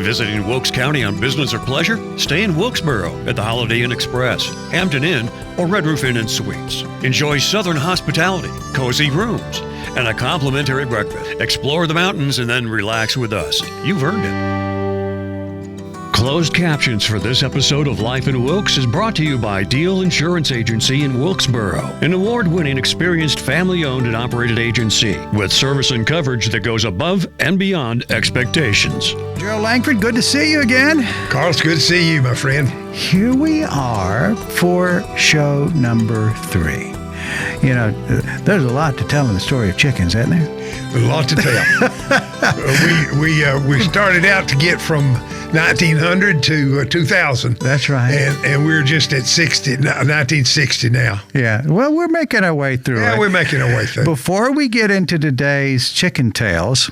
Visiting Wilkes County on business or pleasure? Stay in Wilkesboro at the Holiday Inn Express, Hampton Inn, or Red Roof Inn and Suites. Enjoy Southern hospitality, cozy rooms, and a complimentary breakfast. Explore the mountains and then relax with us. You've earned it. Closed captions for this episode of Life in Wilkes is brought to you by Deal Insurance Agency in Wilkesboro, an award-winning, experienced, family-owned and operated agency with service and coverage that goes above and beyond expectations. Gerald Lankford, good to see you again. Carl, it's good to see you, my friend. Here we are for show number 3. You know, there's a lot to tell in the story of chickens, isn't there? A lot to tell. We started out to get from 1900 to 2000. That's right. And we're just at 1960 now. Yeah. Well, we're making our way through it. Yeah, we're making our way through. Before we get into today's chicken tales,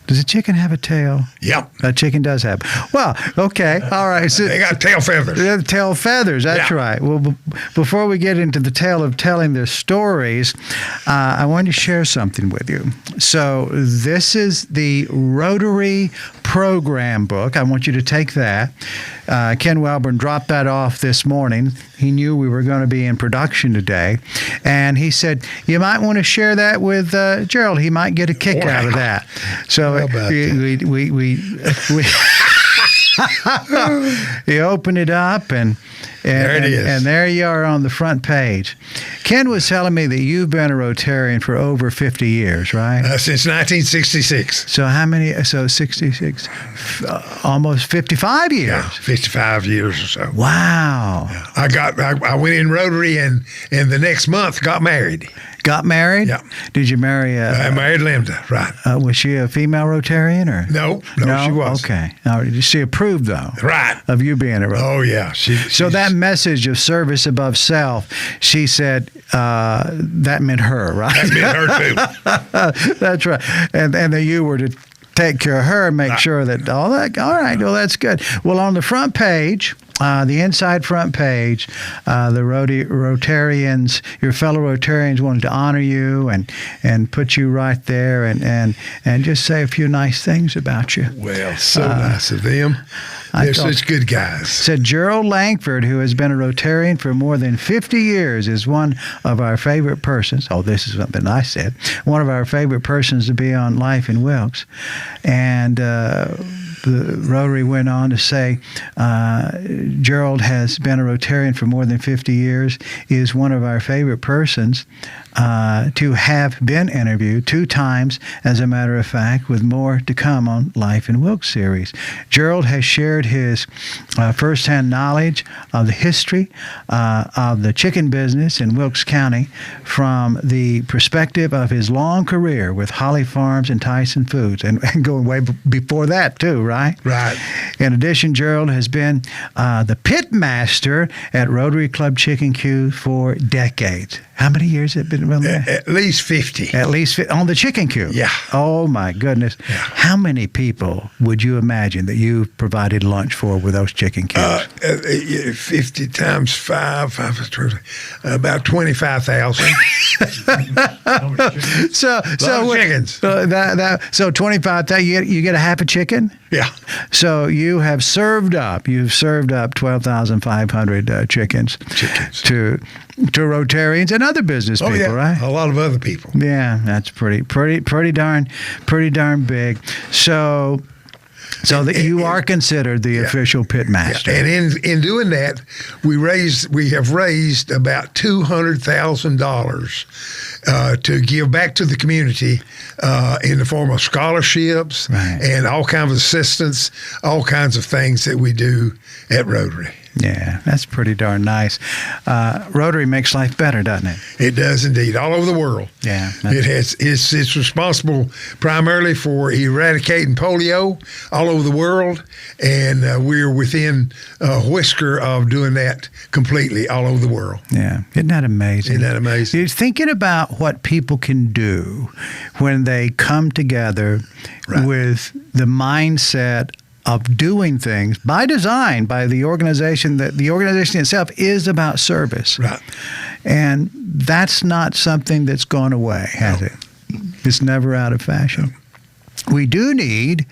does a chicken have a tail? Yep. A chicken does have. Well, okay. All right. So, they got tail feathers. They have tail feathers. That's right. Well, before we get into the tale of telling their stories, I want to share something with you. So this is the Rotary program book. I want you to take that. Ken Welburn dropped that off this morning. He knew we were going to be in production today. And he said, you might want to share that with Gerald. He might get a kick out of that. So we you open it up and there it is. And there you are on the front page. Ken was telling me that you've been a Rotarian for over 50 years, right? Since 1966. So how many? So 66, almost 55 years. Yeah, 55 years or so. Wow. Yeah. I went in Rotary and the next month got married. Got married? Yeah. Did you marry I married Linda, right. Was she a female Rotarian or? No, she was. Okay. She approved, though. Right. Of you being a Rotarian. Oh, yeah. So that message of service above self, she said that meant her, right? That meant her, too. That's right. And that you were to take care of her, make sure that all right, well, that's good. Well, on the front page, the inside front page, the Rotarians, your fellow Rotarians wanted to honor you and put you right there and just say a few nice things about you. Well, so nice of them. They're such good guys. Said Gerald Lankford, who has been a Rotarian for more than 50 years, is one of our favorite persons. Oh, this is something I said. One of our favorite persons to be on Life in Wilkes. And the Rotary went on to say, Gerald has been a Rotarian for more than 50 years, is one of our favorite persons to have been interviewed 2 times, as a matter of fact, with more to come on Life in Wilkes series. Gerald has shared his firsthand knowledge of the history of the chicken business in Wilkes County from the perspective of his long career with Holly Farms and Tyson Foods, and going way before that too, right? Right. In addition, Gerald has been the pit master at Rotary Club Chicken Q for decades. How many years has it been around there? At least 50. At least 50, on the chicken coop? Yeah. Oh, my goodness. Yeah. How many people would you imagine that you provided lunch for with those chicken coops? 50 times 5, about 25,000. So chickens. So 25,000, you get a half a chicken? Yeah. So you've served up 12,500 chickens to Rotarians and other business people, right? A lot of other people. Yeah, that's pretty darn big. So you are considered the official pit master. Yeah. And in doing that, we have raised about $200,000 to give back to the community in the form of scholarships and all kinds of assistance, all kinds of things that we do at Rotary. Yeah, that's pretty darn nice. Rotary makes life better, doesn't it? It does indeed, all over the world. Yeah, it's responsible primarily for eradicating polio all over the world, and we're within a whisker of doing that completely all over the world. Yeah, isn't that amazing? Isn't that amazing? You're thinking about what people can do when they come together with the mindset of doing things by design, by the organization, that the organization itself is about service. Right. And that's not something that's gone away, has it? It's never out of fashion. we do need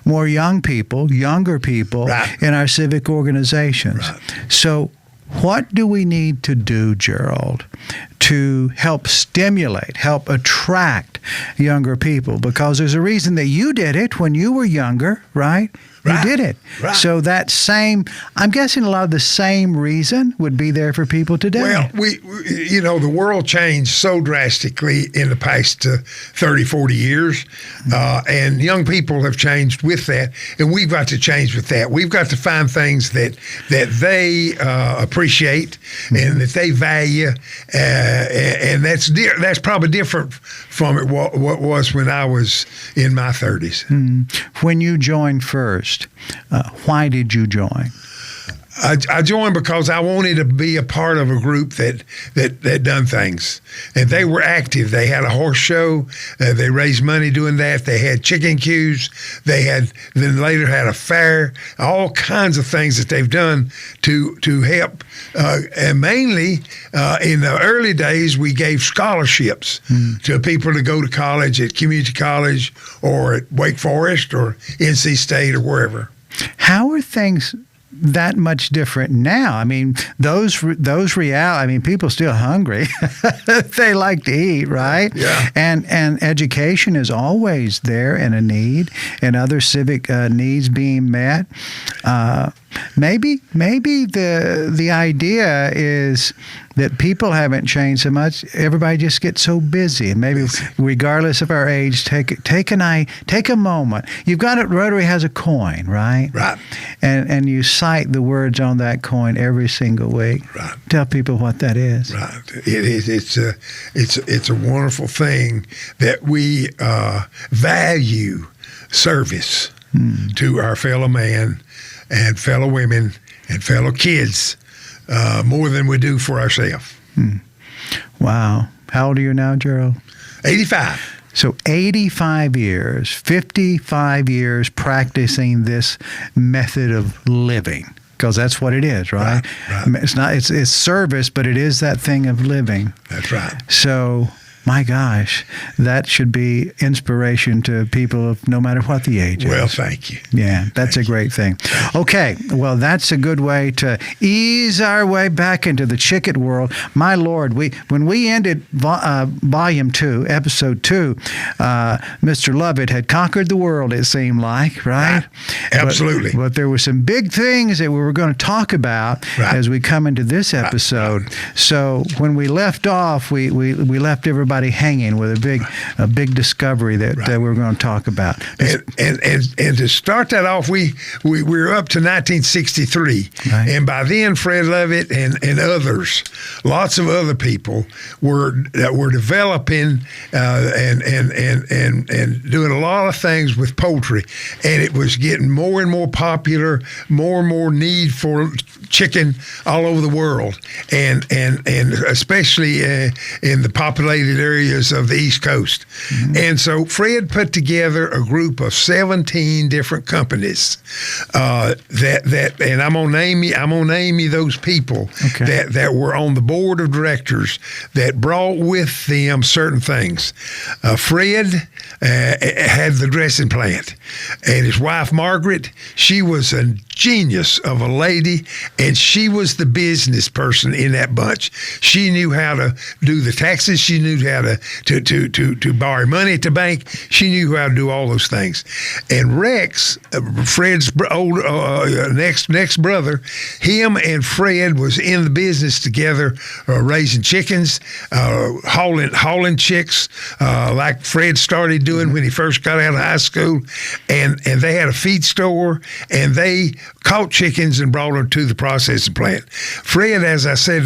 more younger people Right. in our civic organizations. Right. So what do we need to do, Gerald, to help stimulate, help attract younger people? Because there's a reason that you did it when you were younger, right? Right. You did it. Right. So that same, I'm guessing a lot of the same reason would be there for people today. Well, the world changed so drastically in the past 30, 40 years, and young people have changed with that, and we've got to change with that. We've got to find things that they appreciate and that they value, and that's probably different from what was when I was in my 30s. When you joined first, why did you join? I joined because I wanted to be a part of a group that done things, and they were active. They had a horse show. They raised money doing that. They had chicken queues. They then later had a fair. All kinds of things that they've done to help. And mainly in the early days, we gave scholarships to people to go to college at community college or at Wake Forest or NC State or wherever. How are things that much different now? I mean, those people still hungry. They like to eat, right? Yeah. And education is always there and a need, and other civic needs being met. Maybe the idea is that people haven't changed so much. Everybody just gets so busy, and maybe regardless of our age, take a moment. You've got it. Rotary has a coin, right? Right. And you cite the words on that coin every single week. Right. Tell people what that is. Right. It is. It's a wonderful thing that we value service to our fellow man and fellow women and fellow kids more than we do for ourselves. Wow. How old are you now, Gerald? 85. So 85 years, 55 years practicing this method of living, because that's what it is, right? Right. It's service, but it is that thing of living. That's right. So, my gosh, that should be inspiration to people of no matter what the age is. Well, thank you. Yeah, that's a great thing. Okay, well, that's a good way to ease our way back into the chicken world. My Lord, when we ended Volume 2, Episode 2, Mr. Lovett had conquered the world, it seemed like, right? Absolutely. But there were some big things that we were going to talk about as we come into this episode. So when we left off, we left everybody hanging with a big discovery that we're going to talk about. And to start that off, we were up to 1963, and by then Fred Lovett and others, lots of other people were developing and doing a lot of things with poultry, and it was getting more and more popular, more and more need for chicken all over the world, and especially in the populated areas of the East Coast. And so Fred put together a group of 17 different companies that and I'm gonna name you those people that were on the board of directors that brought with them certain things. Fred had the dressing plant, and his wife Margaret, she was a genius of a lady, and she was the business person in that bunch. She knew how to do the taxes. She knew how to borrow money at the bank. She knew how to do all those things. And Rex, Fred's old next brother, him and Fred was in the business together, raising chickens, hauling chicks, like Fred started doing when he first got out of high school. And they had a feed store, and they caught chickens and brought them to the processing plant. Fred, as I said,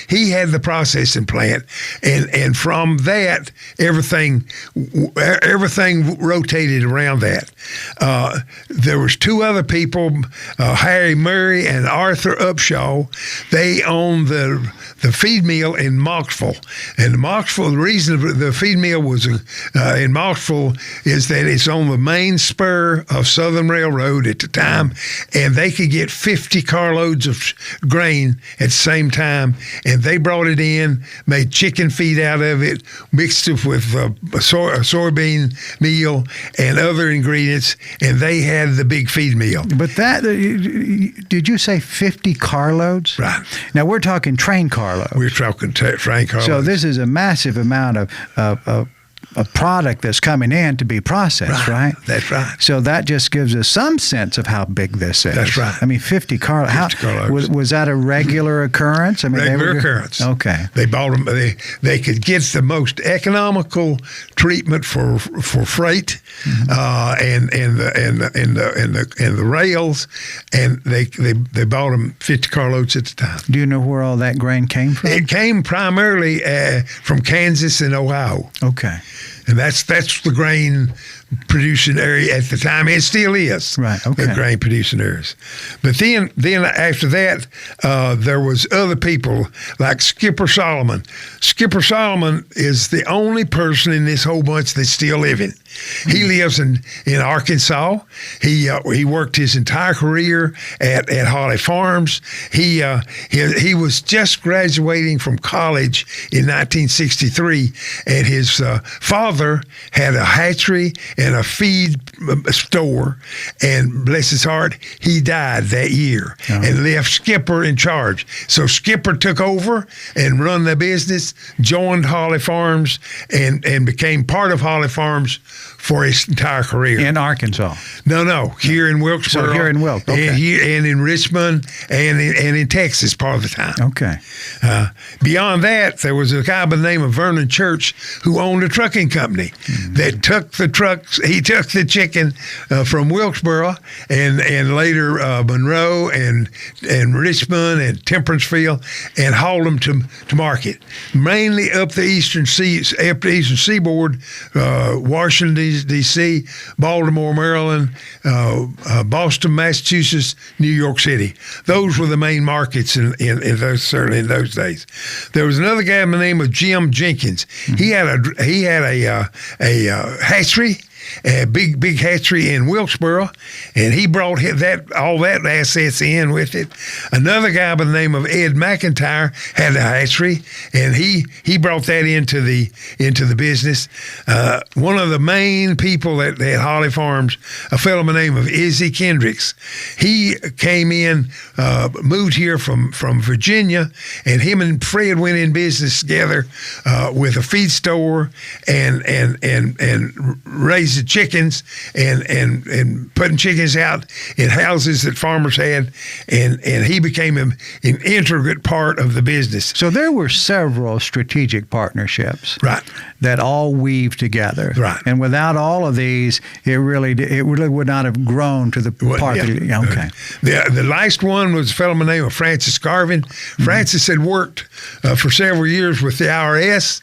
he had the processing plant, and from that, everything rotated around that. There was two other people, Harry Murray and Arthur Upshaw. They owned the feed mill in Moxville, and the reason the feed mill was in Moxville is that it's on the main spur of Southern Railroad at the time, and and they could get 50 carloads of grain at the same time, and they brought it in, made chicken feed out of it, mixed it with a soybean meal and other ingredients, and they had the big feed meal. But that, did you say 50 carloads? Right. Now, we're talking train carloads. We're talking train carloads. So this is a massive amount of a product that's coming in to be processed, right? That's right. So that just gives us some sense of how big this is. That's right. I mean, 50 carloads. Was that a regular occurrence? I mean, regular occurrence. Okay. They bought them. They could get the most economical treatment for freight, and the rails, and they bought them 50 carloads at the time. Do you know where all that grain came from? It came primarily from Kansas and Ohio. Okay. And that's the grain producing area at the time. It still is. Right. Okay. The grain producing areas. But then after that, there was other people like Skipper Solomon. Skipper Solomon is the only person in this whole bunch that's still living. He lives in Arkansas. He worked his entire career at Holly Farms. He was just graduating from college in 1963, and his father had a hatchery and a feed store, and bless his heart, he died that year and left Skipper in charge. So Skipper took over and run the business, joined Holly Farms, and became part of Holly Farms for his entire career. In Arkansas? No, here in Wilkesboro. So here in Wilkes, okay. And in Richmond, and in Texas part of the time. Okay. Beyond that, there was a guy by the name of Vernon Church who owned a trucking company that took the trucks. He took the chicken from Wilkesboro and later Monroe and Richmond and Temperancefield, and hauled them to market, mainly up the eastern seaboard, Washington D.C., Baltimore, Maryland, Boston, Massachusetts, New York City. Those were the main markets in those days. There was another guy by the name of Jim Jenkins. He had a hatchery, a big hatchery in Wilkesboro, and he brought all that assets in with it. Another guy by the name of Ed McIntyre had a hatchery, and he brought that into the business. One of the main people at Holly Farms, a fellow by the name of Izzy Kendricks, he came in, moved here from Virginia, and him and Fred went in business together with a feed store and raised the chickens and putting chickens out in houses that farmers had, and he became an intricate part of the business. So there were several strategic partnerships, right, that all weave together, right. And without all of these, it really would not have grown to the part. Yeah. Okay. The last one was a fellow by the name of Francis Garvin. Francis had worked for several years with the IRS.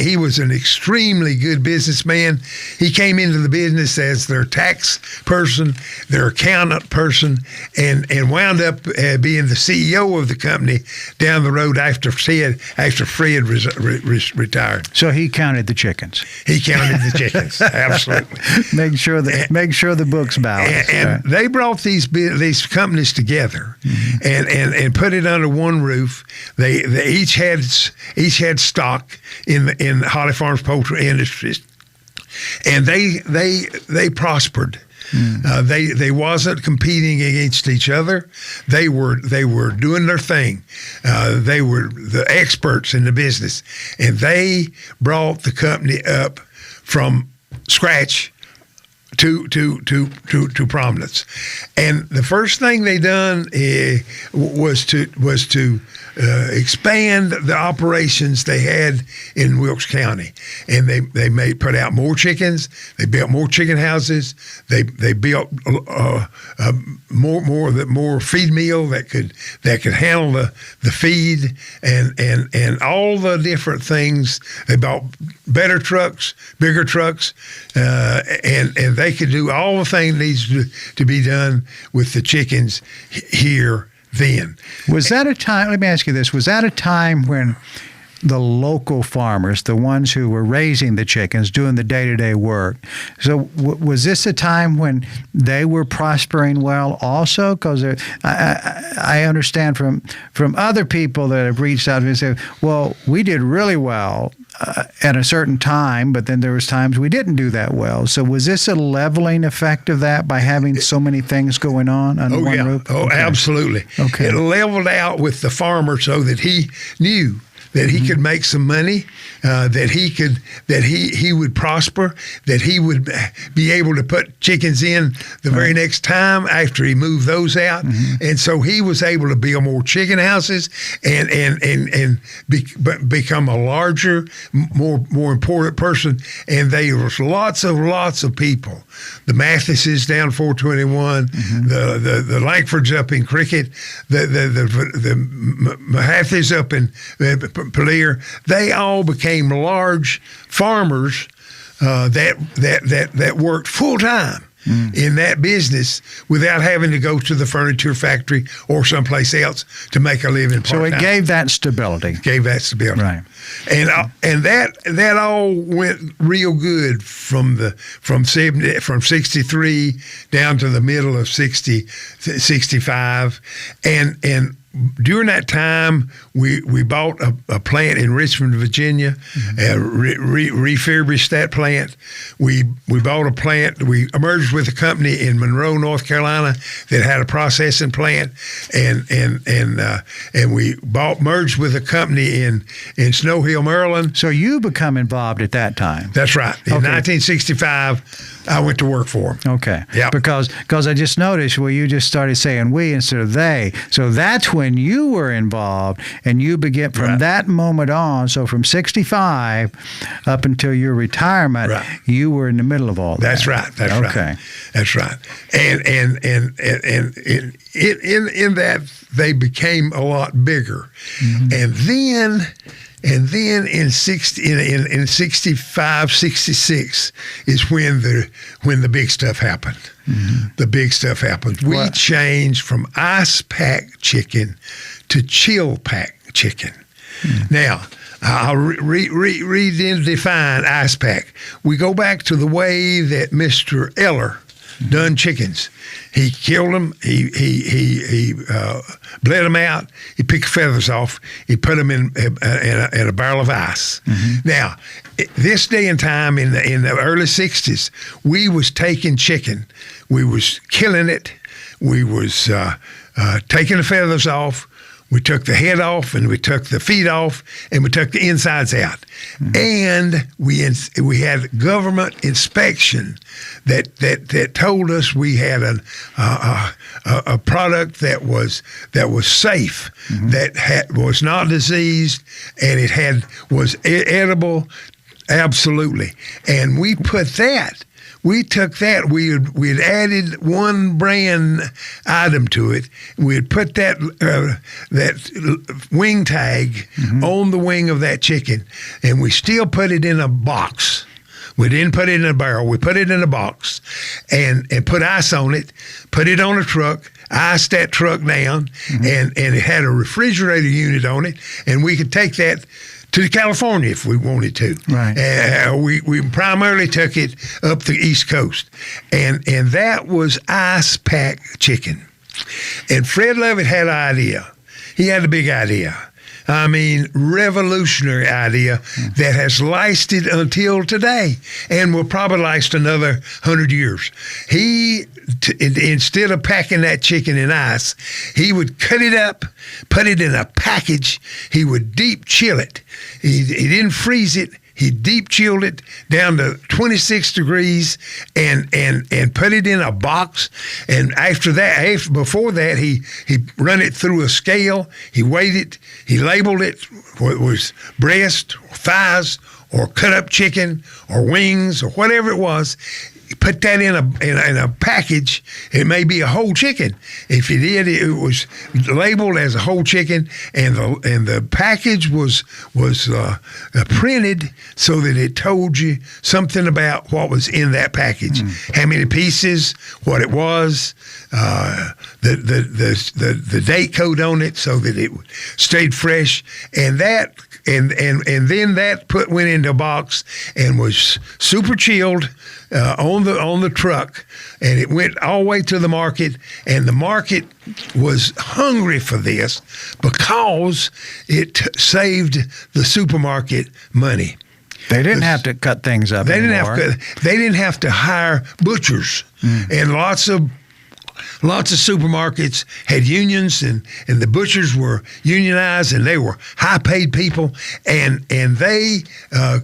He was an extremely good businessman. He came into the business as their tax person, their accountant person, and wound up being the CEO of the company down the road after Fred retired. So he counted the chickens. He counted the chickens. Absolutely. Make sure the books balance. And they brought these companies together and put it under one roof. They each had stock in Holly Farms Poultry Industries, and they prospered. They wasn't competing against each other. They were doing their thing. They were the experts in the business, and they brought the company up from scratch to prominence. And the first thing they done was to expand the operations they had in Wilkes County, and they put out more chickens. They built more chicken houses. They built more feed meal that could handle the feed and all the different things. They bought better trucks, bigger trucks, and they could do all the things that needs to be done with the chickens here then. Was that a time, let me ask you this, was that a time when the local farmers, the ones who were raising the chickens, doing the day-to-day work. So was this a time when they were prospering well also? Because I understand from other people that have reached out and said, well, we did really well at a certain time, but then there was times we didn't do that well. So was this a leveling effect of that by having so many things going on under one roof? Oh, okay. Absolutely. Okay. It leveled out with the farmer so that he knew that he could make some money, that he would prosper, that he would be able to put chickens in the very next time after he moved those out, and so he was able to build more chicken houses and become a larger, more important person. And there was lots of people. The Mathises down 421, the Lankfords up in Cricket, the Mathises up in Palier, they all became large farmers that worked full time in that business without having to go to the furniture factory or someplace else to make a living part-time. So it gave that stability. Right. And that all went real good from 63 down to the middle of 65, and during that time, we bought a plant in Richmond, Virginia, refurbished that plant. We bought a plant. We merged with a company in Monroe, North Carolina, that had a processing plant, and we merged with a company in Snow Hill, Maryland. So you become involved at that time. That's right. In 1965. I went to work for them. Okay. Yeah. Because I just noticed you just started saying we instead of they. So that's when you were involved, and you began from that moment on. So from 65 up until your retirement, you were in the middle of all that. That's right. Okay. That's right. And in that they became a lot bigger, and then in 65, 66 is when the big stuff happened. The big stuff happened. We changed from ice pack chicken to chill pack chicken. Now, I'll redefine ice pack. We go back to the way that Mr. Eller done chickens. He killed them. He bled them out. He picked the feathers off. He put them in a barrel of ice. Now, this day and time in the early 60s, we was taking chicken. We was killing it. We was taking the feathers off. We took the head off, and we took the feet off, and we took the insides out. And we had government inspection that told us we had a product that was safe, that was not diseased, and it was edible, absolutely. And we put that. We took that. We had added one brand item to it. We had put that wing tag on the wing of that chicken, and we still put it in a box. We didn't put it in a barrel. We put it in a box, and put ice on it. Put it on a truck. Iced that truck down, and it had a refrigerator unit on it, and we could take that to California if we wanted to. Right. We primarily took it up the East Coast, and that was ice pack chicken. And Fred Levitt had an idea. He had a big idea. I mean, revolutionary idea that has lasted until today, and will probably last another 100 years. He, instead of packing that chicken in ice, he would cut it up, put it in a package. He would deep chill it. He didn't freeze it. He deep chilled it down to 26 degrees and put it in a box. And before that, he run it through a scale. He weighed it. He labeled it. Whether it was breast, or thighs, or cut up chicken, or wings, or whatever it was. Put that in a package. It may be a whole chicken. If you did, it was labeled as a whole chicken, and the package was printed so that it told you something about what was in that package, how many pieces, what it was, the date code on it, so that it stayed fresh, and that and then that went into a box and was super chilled on the truck, and it went all the way to the market, and the market was hungry for this because it saved the supermarket money. They didn't have to cut things up anymore. They didn't have to hire butchers, and lots of supermarkets had unions, and the butchers were unionized, and they were high-paid people, and they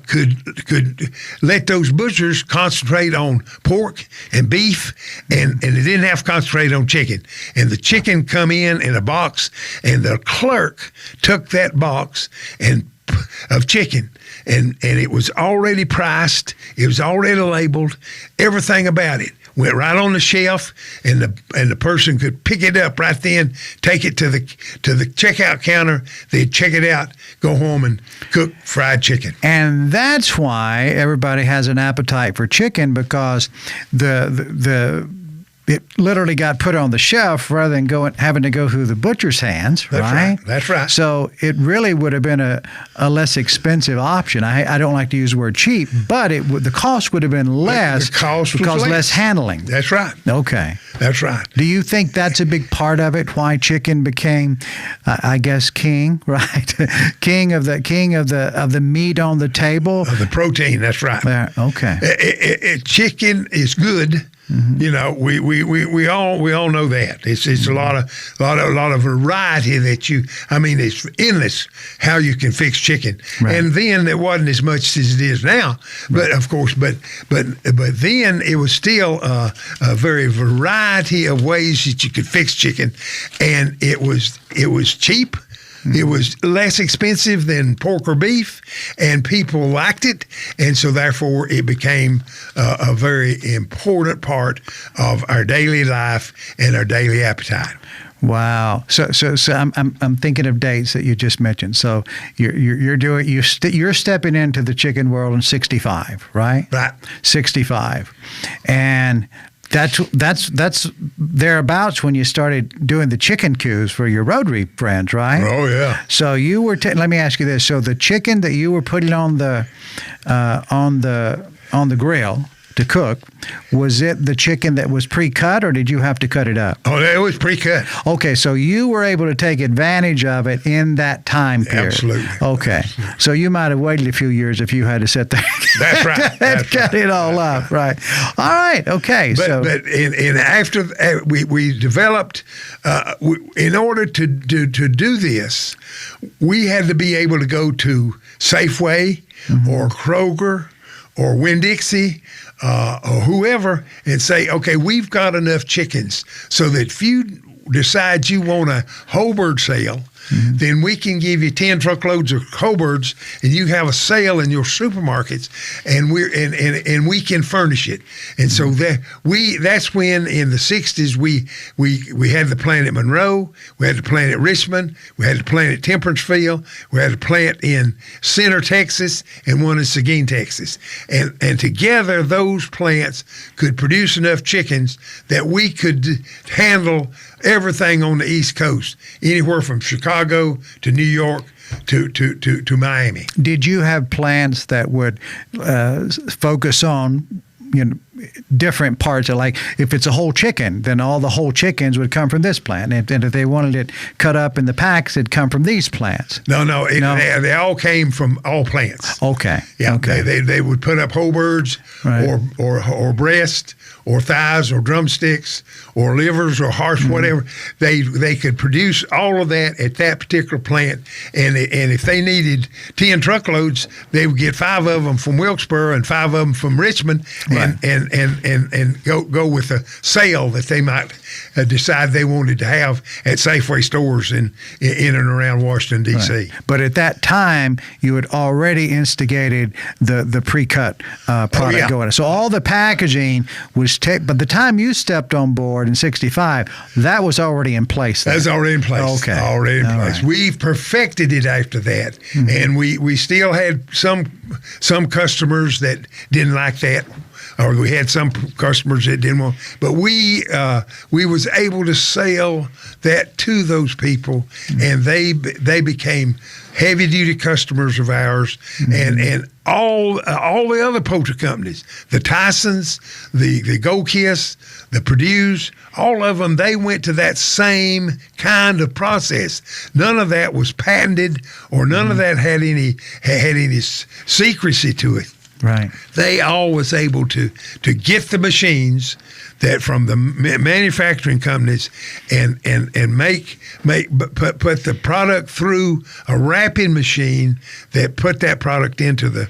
could let those butchers concentrate on pork and beef, and they didn't have to concentrate on chicken. And the chicken come in a box, and the clerk took that box of chicken, and it was already priced, it was already labeled, everything about it went right on the shelf, and the person could pick it up right then, take it to the checkout counter, they'd check it out, go home and cook fried chicken. And that's why everybody has an appetite for chicken, because it literally got put on the shelf rather than having to go through the butcher's hands, right? That's right. So it really would have been a less expensive option. I don't like to use the word cheap, but the cost would have been less because less handling. That's right. Okay. That's right. Do you think that's a big part of it? Why chicken became, I guess, king, right? king of the meat on the table. Of the protein. That's right. Okay. Chicken is good. Mm-hmm. You know, we all know that. It's a lot of variety that it's endless how you can fix chicken. Right. And then it wasn't as much as it is now, but of course, but then it was still a very variety of ways that you could fix chicken, and it was cheap. It was less expensive than pork or beef, and people liked it, and so therefore it became a very important part of our daily life and our daily appetite. Wow. So I'm thinking of dates that you just mentioned. So you're stepping into the chicken world in 65, right? Right. 65, and that's thereabouts when you started doing the chicken coups for your Rotary friends, right? Oh yeah. So you were. Let me ask you this: so the chicken that you were putting on the grill to cook, was it the chicken that was pre-cut, or did you have to cut it up? Oh, it was pre-cut. Okay, so you were able to take advantage of it in that time period. Absolutely. Okay, Absolutely. So you might have waited a few years if you had to sit there. That's right. and cut it all up, right? All right. Okay. But after we developed, in order to do this, we had to be able to go to Safeway or Kroger or Winn-Dixie or whoever and say, okay, we've got enough chickens so that if you decide you want a whole bird sale, then we can give you 10 truckloads of whole birds, and you have a sale in your supermarkets, and we can furnish it. And so that's when in the 60s we had the plant at Monroe, we had the plant at Richmond, we had the plant at Temperancefield, we had the plant in Center, Texas, and one in Seguin, Texas. And together those plants could produce enough chickens that we could handle everything on the East Coast, anywhere from Chicago to New York to Miami. Did you have plants that would focus on, different parts of, like, if it's a whole chicken, then all the whole chickens would come from this plant, and if they wanted it cut up in the packs, it'd come from these plants? No. They all came from all plants. Okay. Yeah. Okay. They would put up whole birds, right, or breast, or thighs, or drumsticks, or livers, or hearts, whatever. They could produce all of that at that particular plant, and if they needed 10 truckloads, they would get 5 of them from Wilkesboro and 5 of them from Richmond, right, and go with a sale that they might decide they wanted to have at Safeway stores in and around Washington, D.C. Right. But at that time, you had already instigated the pre-cut product going. So all the packaging was by the time you stepped on board in 65, that was already in place then. That's already in place. Okay. Already in place. Right. We've perfected it after that. And we still had some customers that didn't like that. or we had some customers that didn't want. But we was able to sell that to those people, and they became heavy duty customers of ours, and all the other poultry companies, the Tysons, the Go Kiss, the Purdue's, all of them, they went to that same kind of process. None of that was patented, or none of that had any secrecy to it. Right. They all was able to get the machines that from the manufacturing companies and put the product through a wrapping machine that put that product into the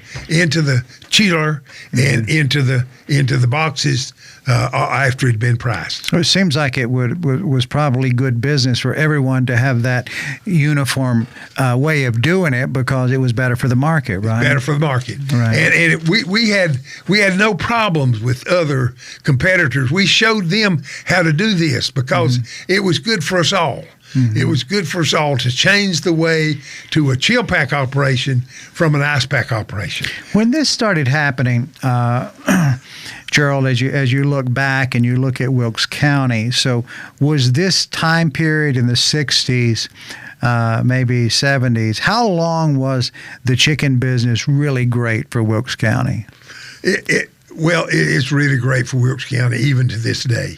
chiller and into the boxes after it'd been priced. It seems like it was probably good business for everyone to have that uniform way of doing it, because it was better for the market, right? Better for the market, right? And we had no problems with other competitors. We showed them how to do this because it was good for us all. It was good for us all to change the way to a chill pack operation from an ice pack operation. When this started happening, Gerald, as you look back and you look at Wilkes County, so was this time period in the 60s, maybe 70s, how long was the chicken business really great for Wilkes County? It's really great for Wilkes County, even to this day.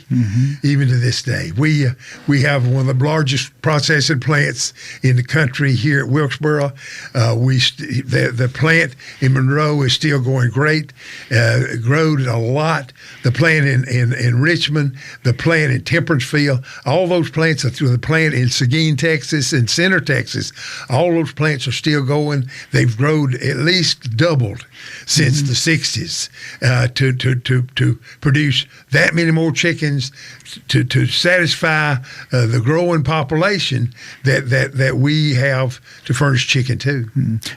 Even to this day, we have one of the largest processing plants in the country here at Wilkesboro. The plant in Monroe is still going great. Growed a lot. The plant in Richmond, the plant in Temperancefield, all those plants are through the plant in Seguin, Texas, and Center, Texas. All those plants are still going. They've grown at least doubled since the 60s. To produce that many more chickens to satisfy the growing population that we have to furnish chicken to.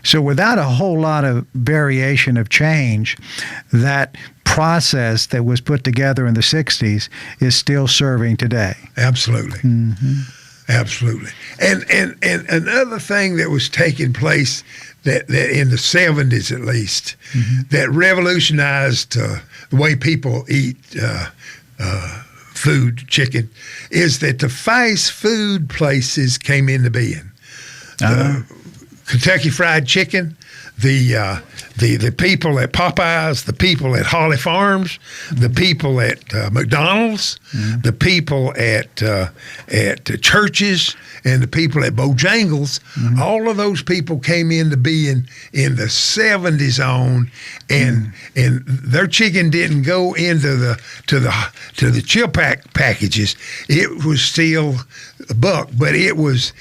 So without a whole lot of variation of change, that process that was put together in the 60s is still serving today. Absolutely. Absolutely. And another thing that was taking place that in the 70s at least, that revolutionized the way people eat food, chicken, is that the fast food places came into being. Kentucky Fried Chicken, the people at Popeyes, the people at Holly Farms, the people at McDonald's, the people at churches, and the people at Bojangles. All of those people came into being in the 70s on, and their chicken didn't go into the chill pack packages. It was still buck, but it was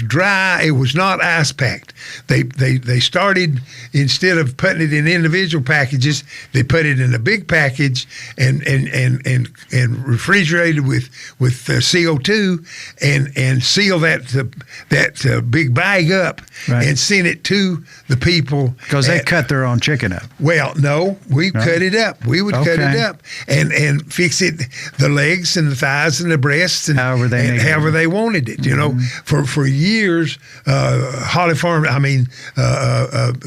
dry. It was not ice packed. They started, instead of putting it in individual packages, they put it in a big package and refrigerated with CO2 and seal that big bag up, right, and send it to the people, because they cut their own chicken up. Well, no, we cut it up. We would cut it up and fix it, the legs and the thighs and the breasts, and however they wanted it. You know, for years,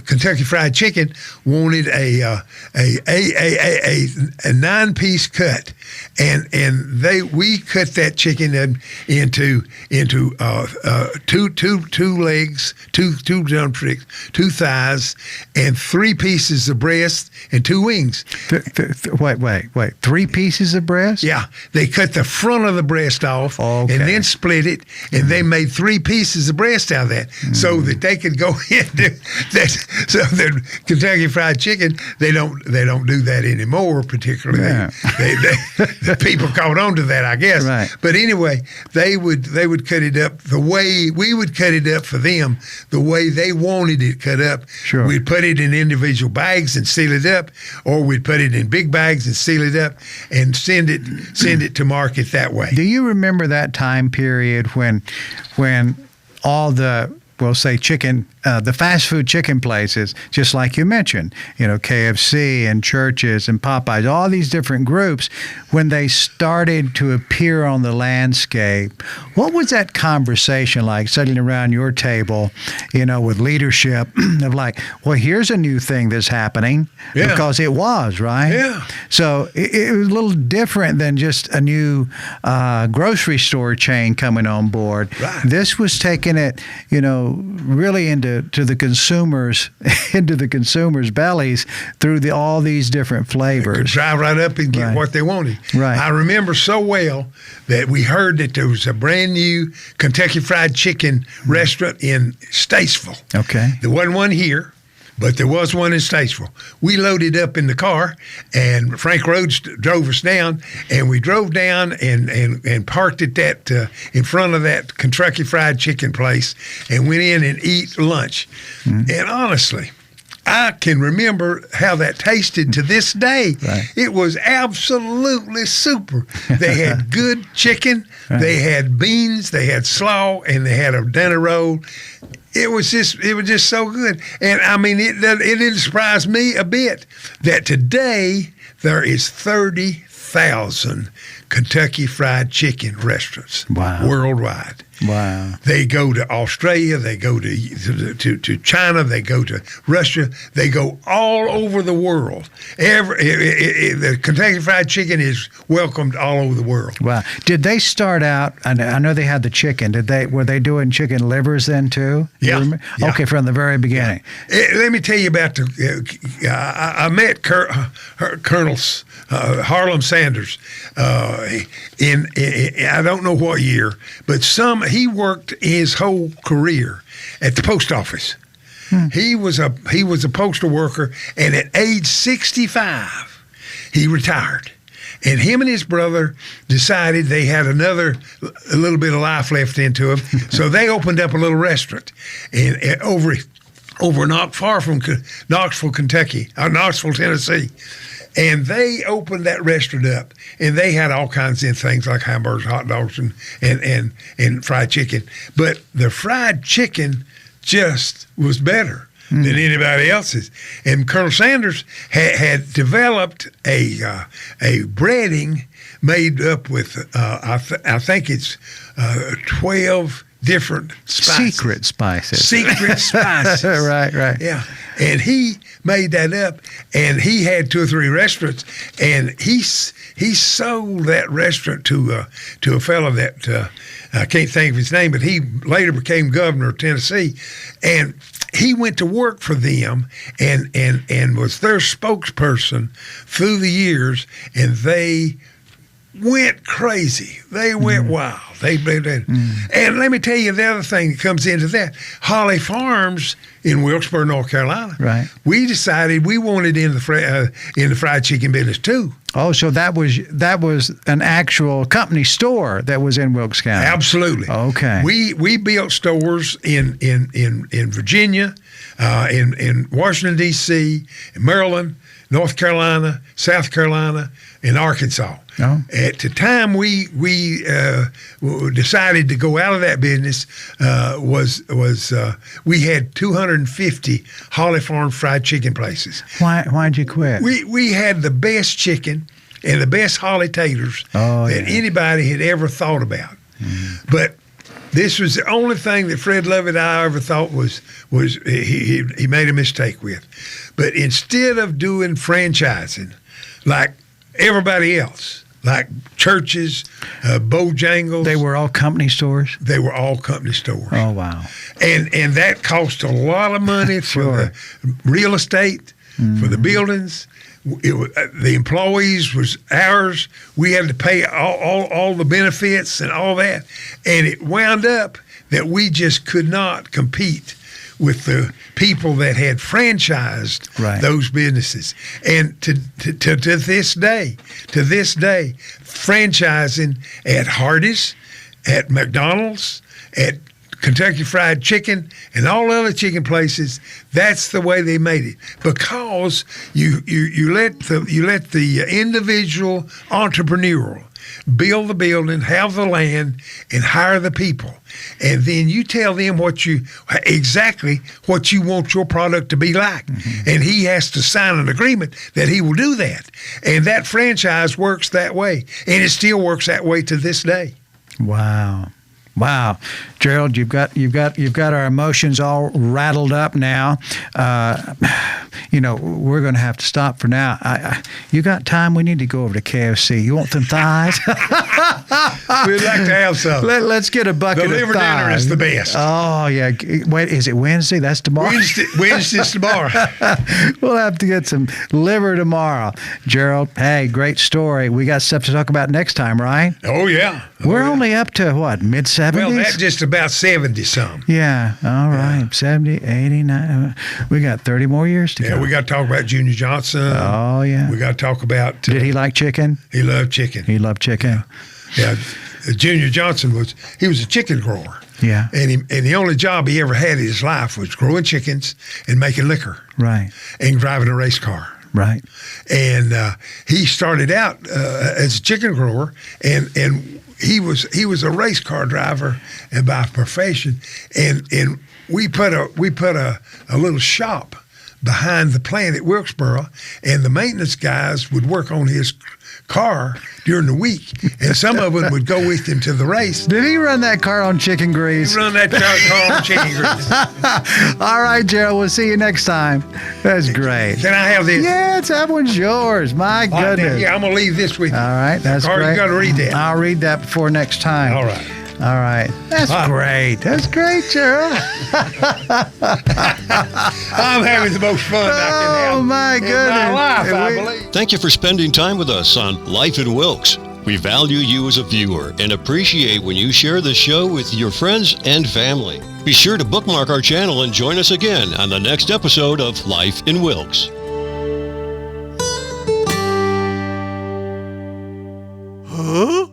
Kentucky Fried Chicken wanted a 9-piece cut, and we cut that chicken into two legs, two drumsticks, 2 thighs, and 3 pieces of breast and 2 wings. Wait! 3 pieces of breast? Yeah, they cut the front of the breast off, and then split it, and they made 3 pieces of breast out of that, so that they could go into that. So the Kentucky Fried Chicken, they don't do that anymore, particularly. Yeah. The people caught on to that, I guess. Right. But anyway, they would cut it up the way we would cut it up for them, the way they wanted it cut up. Sure. We'd put it in individual bags and seal it up, or we'd put it in big bags and seal it up and send it to market that way. Do you remember that time period when all the we'll say chicken, the fast food chicken places, just like you mentioned, KFC and churches and Popeyes, all these different groups, when they started to appear on the landscape, what was that conversation like sitting around your table, with leadership of like, well, here's a new thing that's happening, because it was, right? Yeah. So it was a little different than just a new grocery store chain coming on board. Right. This was taking it, really into the consumers, into the consumers' bellies through all these different flavors. Could drive right up and get what they wanted. Right. I remember so well that we heard that there was a brand new Kentucky Fried Chicken restaurant in Statesville. Okay. There wasn't one here, but there was one in Statesville. We loaded up in the car, and Frank Rhodes drove us down, and we drove down and parked at that in front of that Kentucky Fried Chicken place and went in and eat lunch. Mm-hmm. And honestly, I can remember how that tasted to this day. Right. It was absolutely super. They had good chicken, they had beans, they had slaw, and they had a dinner roll. It was just so good. And I mean, it didn't surprise me a bit that today there is 30,000 Kentucky Fried Chicken restaurants worldwide. Wow. They go to Australia, they go to China, they go to Russia, they go all over the world. The Kentucky Fried Chicken is welcomed all over the world. Wow. Did they start out, I know they had the chicken, were they doing chicken livers then too? Yeah. Okay, from the very beginning. Let me tell you about I met Colonel Harlem Sanders in I don't know what year, but he worked his whole career at the post office. He was a postal worker, and at age 65, he retired. And him and his brother decided they had a little bit of life left into them, so they opened up a little restaurant and over not far from Knoxville, Tennessee. And they opened that restaurant up, and they had all kinds of things like hamburgers, hot dogs, and fried chicken. But the fried chicken just was better than anybody else's. And Colonel Sanders had developed a breading made up with I think it's 12 different spices. Secret spices. Right. Yeah. And he made that up, and he had 2 or 3 restaurants, and he sold that restaurant to a fellow that I can't think of his name, but he later became governor of Tennessee, and he went to work for them and was their spokesperson through the years, and they went crazy. They went wild. And let me tell you the other thing that comes into that. Holly Farms in Wilkesboro, North Carolina. Right. We decided we wanted in the fried chicken business too. Oh, so that was an actual company store that was in Wilkes County. Absolutely. Okay. We built stores in Virginia, in Washington D.C., in Maryland, North Carolina, South Carolina, and Arkansas. Oh. At the time we decided to go out of that business, we had 250 Holly Farm fried chicken places. Why'd you quit? We had the best chicken and the best holly taters that anybody had ever thought about. But this was the only thing that Fred Lovett and I ever thought was he made a mistake with. But instead of doing franchising like everybody else, like churches, Bojangles. They were all company stores? They were all company stores. Oh, wow. And that cost a lot of money for the real estate, for the buildings. The employees was ours. We had to pay all the benefits and all that. And it wound up that we just could not compete with the people that had franchised those businesses. And to this day, franchising at Hardee's, at McDonald's, at Kentucky Fried Chicken, and all other chicken places, that's the way they made it. Because you let the individual entrepreneurial build the building, have the land, and hire the people. And then you tell them exactly what you want your product to be like. Mm-hmm. And he has to sign an agreement that he will do that. And that franchise works that way. And it still works that way to this day. Wow. Wow, Gerald, you've got our emotions all rattled up now. We're going to have to stop for now. You got time? We need to go over to KFC. You want some thighs? We'd like to have some. Let's get a bucket of thighs. The liver dinner is the best. Oh yeah. Wait, is it Wednesday? That's tomorrow. Wednesday's tomorrow. We'll have to get some liver tomorrow. Gerald, hey, great story. We got stuff to talk about next time, right? Oh yeah. We're only up to what, mid-70s? Well, that's just about 70-some. Yeah, all right. Yeah. 70, 89. We got 30 more years to go. Yeah, we got to talk about Junior Johnson. Oh, yeah. We got to talk about... Did he like chicken? He loved chicken. He loved chicken. Yeah. Junior Johnson was a chicken grower. Yeah. And the only job he ever had in his life was growing chickens and making liquor. Right. And driving a race car. Right. And he started out as a chicken grower, and he was a race car driver and by profession, and we put a little shop behind the plant at Wilkesboro, and the maintenance guys would work on his car during the week, and some of them would go with him to the race. Did he run that car on chicken grease? He run that car on chicken grease. All right, Gerald, we'll see you next time. That's great. Can I have this? Yeah, that one's yours. My goodness. Yeah, I'm going to leave this with you. All right, that's great. You got to read that. I'll read that before next time. All right. All right. That's great. That's great, Gerald. I'm having the most fun I can have. Oh, my goodness. In my life, I believe. Thank you for spending time with us on Life in Wilkes. We value you as a viewer and appreciate when you share the show with your friends and family. Be sure to bookmark our channel and join us again on the next episode of Life in Wilkes. Huh?